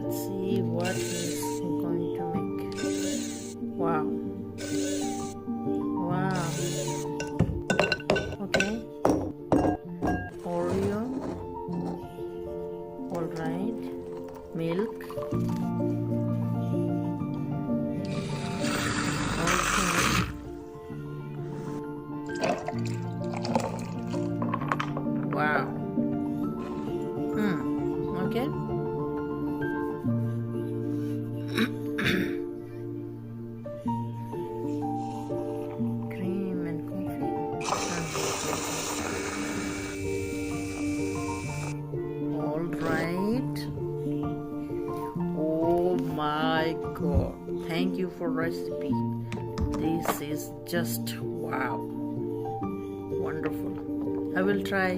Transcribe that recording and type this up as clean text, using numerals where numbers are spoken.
let's see what he's going to make. Wow. Wow. Okay. Oreo. Alright. Milk. Wow. Okay. Cream and coffee. All right. Oh my God. Thank you for recipe. This is just wow. Wonderful. I will try.